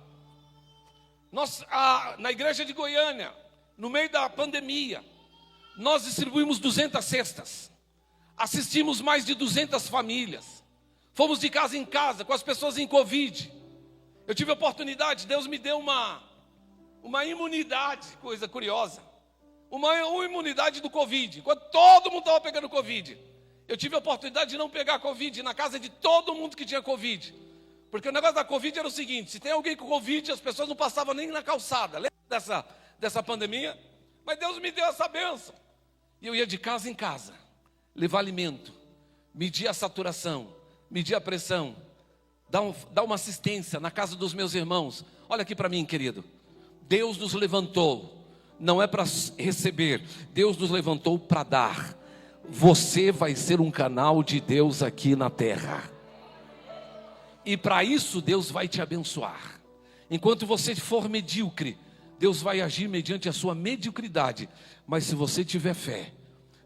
Nós, na igreja de Goiânia, no meio da pandemia, nós distribuímos 200 cestas. Assistimos mais de 200 famílias. Fomos de casa em casa com as pessoas em Covid. Eu tive a oportunidade, Deus me deu uma imunidade, coisa curiosa. Uma imunidade do Covid. Quando todo mundo estava pegando Covid, eu tive a oportunidade de não pegar Covid na casa de todo mundo que tinha Covid. Porque o negócio da Covid era o seguinte: se tem alguém com Covid, as pessoas não passavam nem na calçada. Lembra dessa pandemia? Mas Deus me deu essa bênção. E eu ia de casa em casa, levar alimento, medir a saturação, medir a pressão, dar uma assistência na casa dos meus irmãos. Olha aqui para mim, querido. Deus nos levantou, não é para receber, Deus nos levantou para dar. Você vai ser um canal de Deus aqui na terra. E para isso Deus vai te abençoar. Enquanto você for medíocre, Deus vai agir mediante a sua mediocridade. Mas se você tiver fé,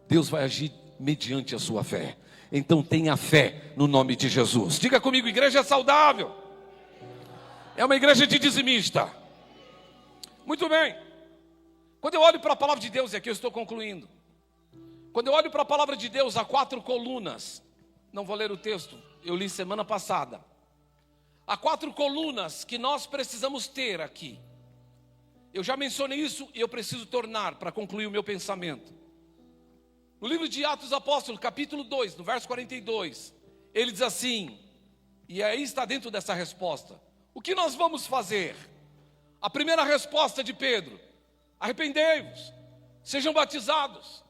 Deus vai agir mediante a sua fé. Então tenha fé no nome de Jesus. Diga comigo, igreja saudável é uma igreja de dizimista. Muito bem. Quando eu olho para a palavra de Deus, e aqui eu estou concluindo. Quando eu olho para a palavra de Deus, há 4 colunas. Não vou ler o texto, eu li semana passada. Há 4 colunas que nós precisamos ter aqui. Eu já mencionei isso e eu preciso tornar para concluir o meu pensamento. No livro de Atos Apóstolos, capítulo 2, no verso 42, ele diz assim, e aí está dentro dessa resposta: o que nós vamos fazer? A primeira resposta de Pedro: arrependei-vos, sejam batizados.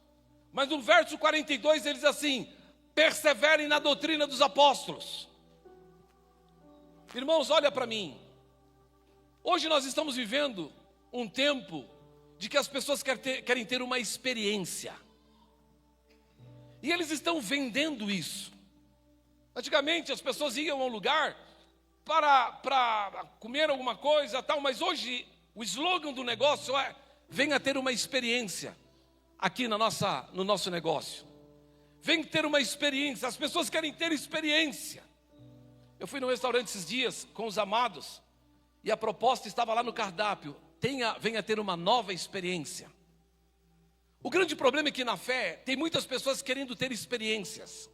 Mas no verso 42 ele diz assim: perseverem na doutrina dos apóstolos. Irmãos, olha para mim. Hoje nós estamos vivendo um tempo de que as pessoas querem ter uma experiência. E eles estão vendendo isso. Antigamente as pessoas iam a um lugar para comer alguma coisa, tal, mas hoje o slogan do negócio é: venha ter uma experiência aqui no nosso negócio. Venha ter uma experiência. As pessoas querem ter experiência. Eu fui no restaurante esses dias com os amados e a proposta estava lá no cardápio: venha ter uma nova experiência. O grande problema é que na fé tem muitas pessoas querendo ter experiências.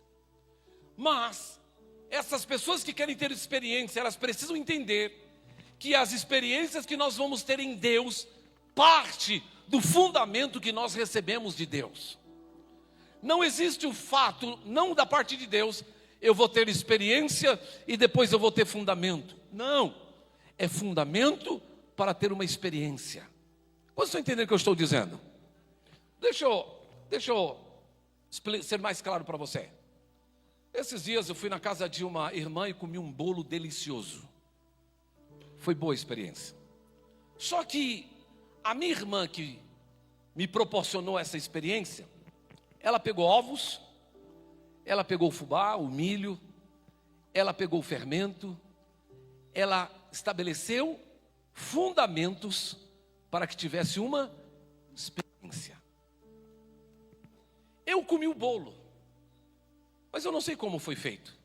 Mas essas pessoas que querem ter experiência, elas precisam entender que as experiências que nós vamos ter em Deus parte do fundamento que nós recebemos de Deus. Não existe o fato, não da parte de Deus, eu vou ter experiência e depois eu vou ter fundamento. Não, é fundamento para ter uma experiência. Vocês estão entendendo o que eu estou dizendo? Deixa eu ser mais claro para você. Esses dias eu fui na casa de uma irmã e comi um bolo delicioso. Foi boa a experiência. Só que a minha irmã que me proporcionou essa experiência, ela pegou ovos, ela pegou o fubá, o milho, ela pegou o fermento, ela estabeleceu fundamentos para que tivesse uma experiência. Eu comi o bolo, mas eu não sei como foi feito.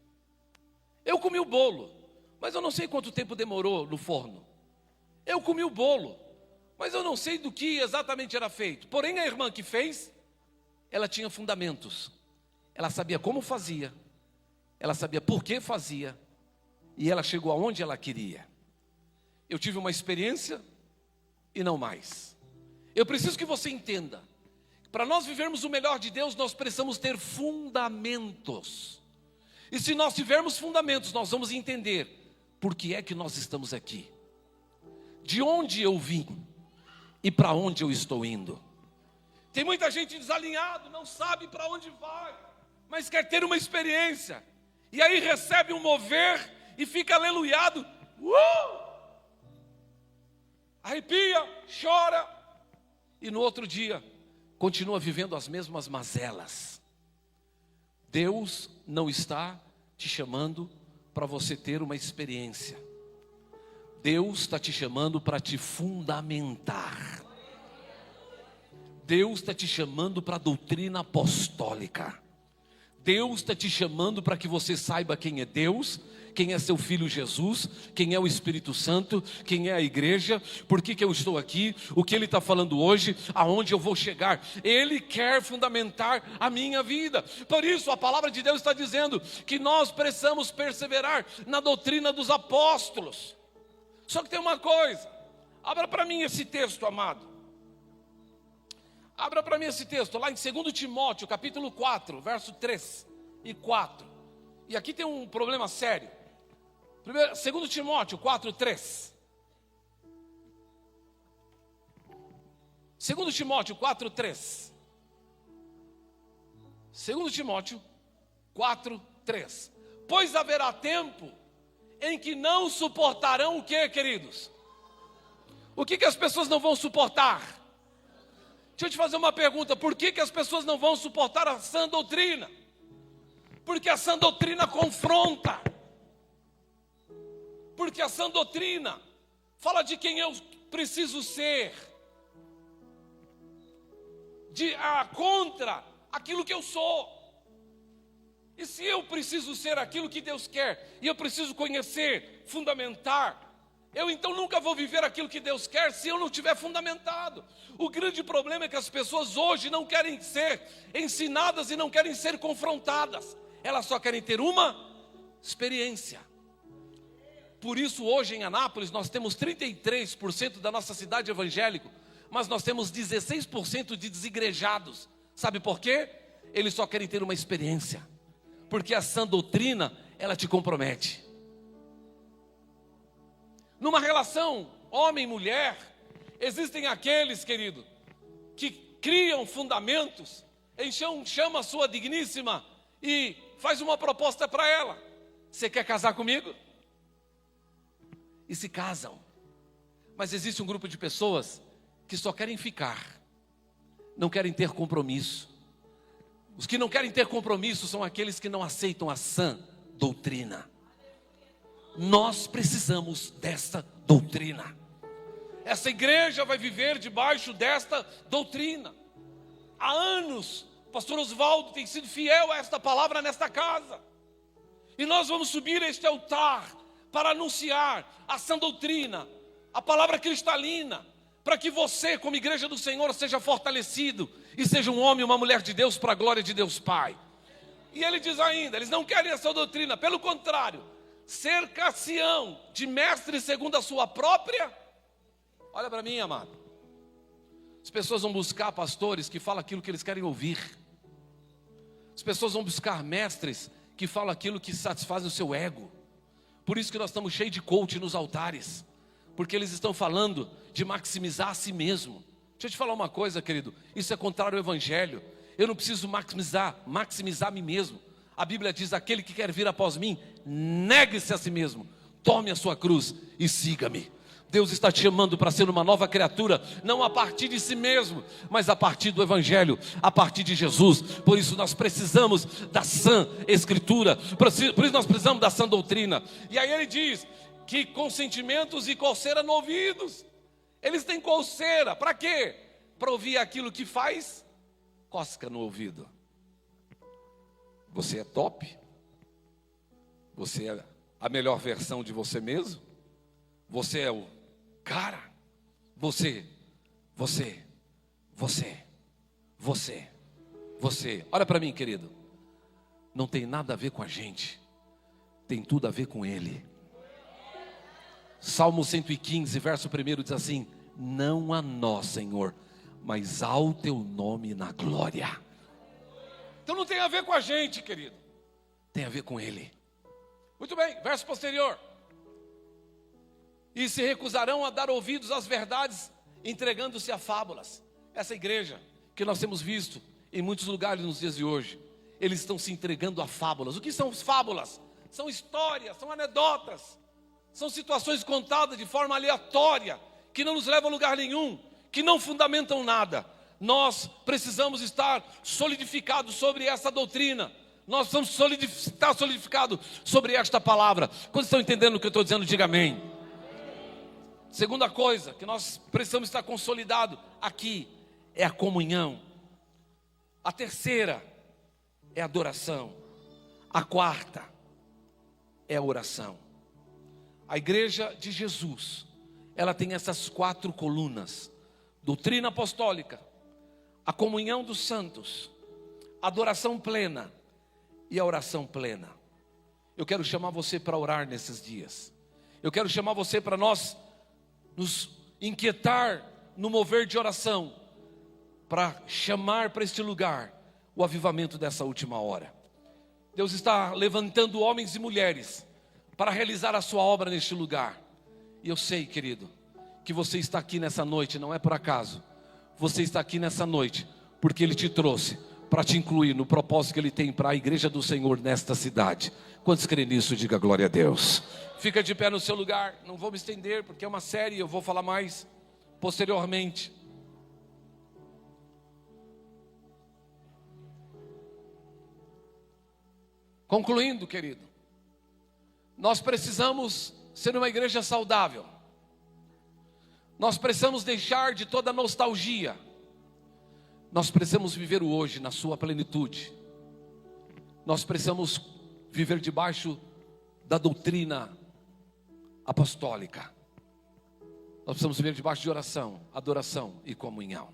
Eu comi o bolo, mas eu não sei quanto tempo demorou no forno. Eu comi o bolo, mas eu não sei do que exatamente era feito. Porém, a irmã que fez, ela tinha fundamentos. Ela sabia como fazia. ela sabia por que fazia, e ela chegou aonde ela queria. Eu tive uma experiência e não mais. Eu preciso que você entenda, para nós vivermos o melhor de Deus, nós precisamos ter fundamentos. E se nós tivermos fundamentos, nós vamos entender por que é que nós estamos aqui, de onde eu vim e para onde eu estou indo. Tem muita gente desalinhado, não sabe para onde vai, mas quer ter uma experiência, e aí recebe um mover e fica aleluiado, arrepia, chora, e no outro dia continua vivendo as mesmas mazelas. Deus não está te chamando para você ter uma experiência. Deus está te chamando para te fundamentar. Deus está te chamando para a doutrina apostólica. Deus está te chamando para que você saiba quem é Deus, quem é seu Filho Jesus, quem é o Espírito Santo, quem é a igreja, por que eu estou aqui, o que Ele está falando hoje, aonde eu vou chegar. Ele quer fundamentar a minha vida. Por isso a palavra de Deus está dizendo que nós precisamos perseverar na doutrina dos apóstolos. Só que tem uma coisa, abra para mim esse texto, amado. Abra para mim esse texto, lá em 2 Timóteo, capítulo 4, verso 3 e 4. E aqui tem um problema sério. 2 Timóteo 4, 3. 2 Timóteo 4, 3. 2 Timóteo 4, 3. Pois haverá tempo em que não suportarão o que, queridos? O que as pessoas não vão suportar? Deixa eu te fazer uma pergunta, por que as pessoas não vão suportar a sã doutrina? Porque a sã doutrina confronta. Porque a sã doutrina fala de quem eu preciso ser. Contra aquilo que eu sou. E se eu preciso ser aquilo que Deus quer, e eu preciso conhecer, fundamentar, eu então nunca vou viver aquilo que Deus quer se eu não tiver fundamentado. O grande problema é que as pessoas hoje não querem ser ensinadas e não querem ser confrontadas. Elas só querem ter uma experiência. Por isso hoje em Anápolis nós temos 33% da nossa cidade evangélica, mas nós temos 16% de desigrejados. Sabe por quê? Eles só querem ter uma experiência. Porque a sã doutrina, ela te compromete. Numa relação homem e mulher, existem aqueles, querido, que criam fundamentos, chama a sua digníssima e faz uma proposta para ela. Você quer casar comigo? E se casam. Mas existe um grupo de pessoas que só querem ficar, não querem ter compromisso. Os que não querem ter compromisso são aqueles que não aceitam a sã doutrina. Nós precisamos desta doutrina. Essa igreja vai viver debaixo desta doutrina. Há anos, o pastor Oswaldo tem sido fiel a esta palavra nesta casa. E nós vamos subir a este altar para anunciar a sã doutrina, a palavra cristalina, para que você, como igreja do Senhor, seja fortalecido e seja um homem e uma mulher de Deus para a glória de Deus Pai. E ele diz ainda, eles não querem essa doutrina, pelo contrário, cercar-se-ão de mestres segundo a sua própria. Olha para mim, amado. As pessoas vão buscar pastores que falam aquilo que eles querem ouvir. As pessoas vão buscar mestres que falam aquilo que satisfaz o seu ego. Por isso que nós estamos cheios de coach nos altares, porque eles estão falando de maximizar a si mesmo. Deixa eu te falar uma coisa, querido, isso é contrário ao evangelho. Eu não preciso maximizar a mim mesmo. A Bíblia diz, aquele que quer vir após mim, negue-se a si mesmo, tome a sua cruz e siga-me. Deus está te chamando para ser uma nova criatura, não a partir de si mesmo, mas a partir do evangelho, a partir de Jesus. Por isso nós precisamos da sã escritura, por isso nós precisamos da sã doutrina. E aí ele diz que com sentimentos e coceira no ouvidos. Eles têm coceira, para quê? Para ouvir aquilo que faz cosca no ouvido. Você é top? Você é a melhor versão de você mesmo? Você é o cara? Você. Olha para mim, querido. Não tem nada a ver com a gente. tem tudo a ver com Ele. Salmo 115, verso 1 diz assim: não a nós, Senhor, mas ao teu nome na glória. Então não tem a ver com a gente, querido, tem a ver com Ele. Muito bem, verso posterior: e se recusarão a dar ouvidos às verdades, entregando-se a fábulas. Essa igreja que nós temos visto em muitos lugares nos dias de hoje, eles estão se entregando a fábulas. O que são fábulas? São histórias, são anedotas, são situações contadas de forma aleatória, que não nos levam a lugar nenhum, que não fundamentam nada. Nós precisamos estar solidificados sobre essa doutrina. Nós precisamos estar solidificados sobre esta palavra. Quando estão entendendo o que eu estou dizendo, diga amém. Segunda coisa que nós precisamos estar consolidado aqui é a comunhão. A terceira é a adoração. A quarta é a oração. A igreja de Jesus, ela tem essas 4 colunas: doutrina apostólica, a comunhão dos santos, a adoração plena e a oração plena. Eu quero chamar você para orar nesses dias. Eu quero chamar você para nós nos inquietar no mover de oração, para chamar para este lugar o avivamento dessa última hora. Deus está levantando homens e mulheres para realizar a sua obra neste lugar. E eu sei, querido, que você está aqui nessa noite, não é por acaso. Você está aqui nessa noite porque Ele te trouxe para te incluir no propósito que Ele tem para a igreja do Senhor nesta cidade. Quantos creem nisso, diga glória a Deus. Fica de pé no seu lugar. Não vou me estender porque é uma série, eu vou falar mais posteriormente. Concluindo, querido, nós precisamos ser uma igreja saudável. Nós precisamos deixar de toda nostalgia. Nós precisamos viver o hoje na sua plenitude. Nós precisamos viver debaixo da doutrina apostólica. Nós precisamos viver debaixo de oração, adoração e comunhão.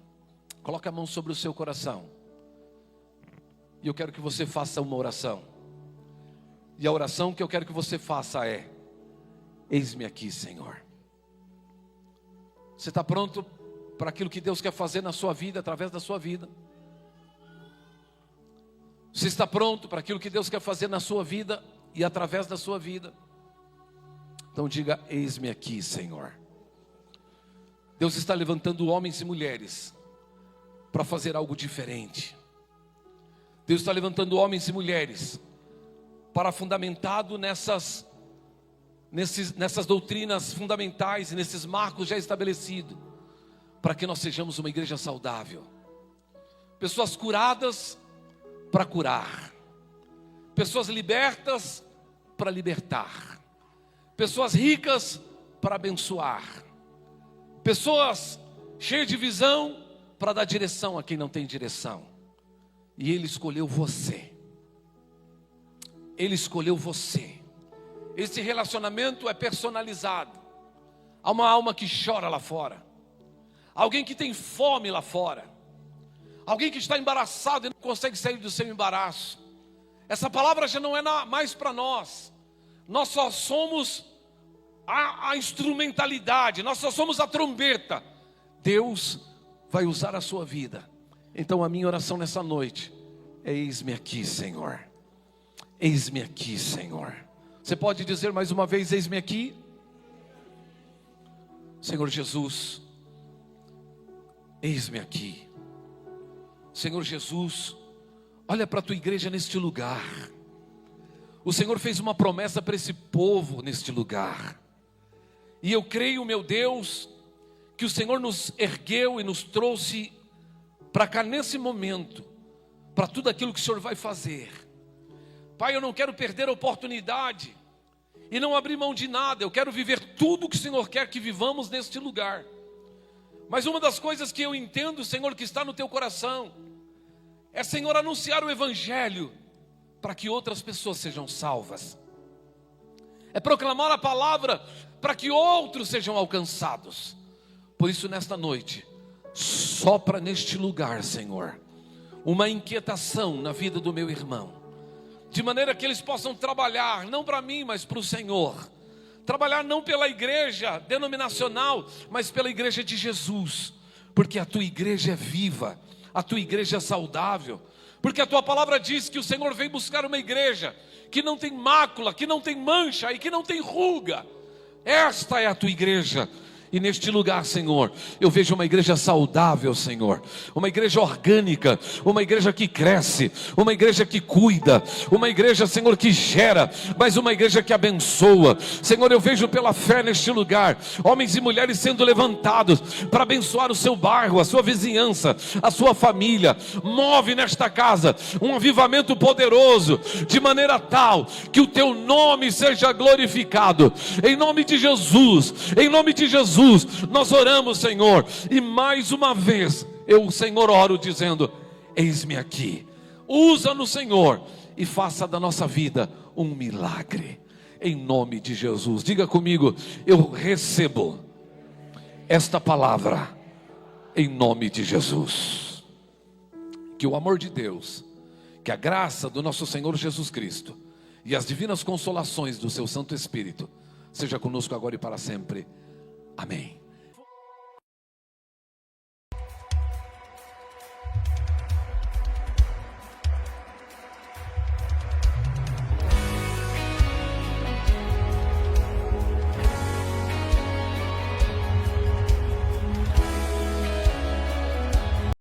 Coloque a mão sobre o seu coração. E eu quero que você faça uma oração. E a oração que eu quero que você faça é: eis-me aqui, Senhor. Você está pronto para aquilo que Deus quer fazer na sua vida, através da sua vida? Você está pronto para aquilo que Deus quer fazer na sua vida e através da sua vida? Então diga: eis-me aqui, Senhor. Deus está levantando homens e mulheres para fazer algo diferente. Deus está levantando homens e mulheres para fundamentado nessas doutrinas fundamentais e nesses marcos já estabelecidos, para que nós sejamos uma igreja saudável. Pessoas curadas para curar, pessoas libertas para libertar, pessoas ricas para abençoar, pessoas cheias de visão para dar direção a quem não tem direção. E Ele escolheu você. Ele escolheu você. Esse relacionamento é personalizado. Há uma alma que chora lá fora, alguém que tem fome lá fora, alguém que está embaraçado e não consegue sair do seu embaraço. Essa palavra já não é mais para nós. Nós só somos a instrumentalidade, nós só somos a trombeta. Deus vai usar a sua vida. Então a minha oração nessa noite é: eis-me aqui, Senhor. Eis-me aqui, Senhor. Você pode dizer mais uma vez: eis-me aqui? Senhor Jesus, eis-me aqui. Senhor Jesus, olha para a tua igreja neste lugar. O Senhor fez uma promessa para esse povo neste lugar. E eu creio, meu Deus, que o Senhor nos ergueu e nos trouxe para cá nesse momento, para tudo aquilo que o Senhor vai fazer. Pai, eu não quero perder a oportunidade e não abrir mão de nada. Eu quero viver tudo que o Senhor quer que vivamos neste lugar. Mas uma das coisas que eu entendo, Senhor, que está no teu coração, é, Senhor, anunciar o Evangelho para que outras pessoas sejam salvas. É proclamar a palavra para que outros sejam alcançados. Por isso, nesta noite, sopra neste lugar, Senhor, uma inquietação na vida do meu irmão. de maneira que eles possam trabalhar, não para mim, mas para o Senhor. Trabalhar não pela igreja denominacional, mas pela igreja de Jesus, porque a tua igreja é viva, a tua igreja é saudável, porque a tua palavra diz que o Senhor vem buscar uma igreja que não tem mácula, que não tem mancha e que não tem ruga. Esta é a tua igreja. E neste lugar, Senhor, eu vejo uma igreja saudável, Senhor, uma igreja orgânica, uma igreja que cresce, uma igreja que cuida, uma igreja, Senhor, que gera, mas uma igreja que abençoa. Senhor, eu vejo pela fé neste lugar, homens e mulheres sendo levantados para abençoar o seu bairro, a sua vizinhança, a sua família. Move nesta casa um avivamento poderoso, de maneira tal que o teu nome seja glorificado. Em nome de Jesus, em nome de Jesus, nós oramos, Senhor, e mais uma vez eu, Senhor, oro dizendo: eis-me aqui, usa-nos, Senhor, e faça da nossa vida um milagre, em nome de Jesus. Diga comigo: eu recebo esta palavra, em nome de Jesus. Que o amor de Deus, que a graça do nosso Senhor Jesus Cristo e as divinas consolações do seu Santo Espírito seja conosco agora e para sempre. Amém.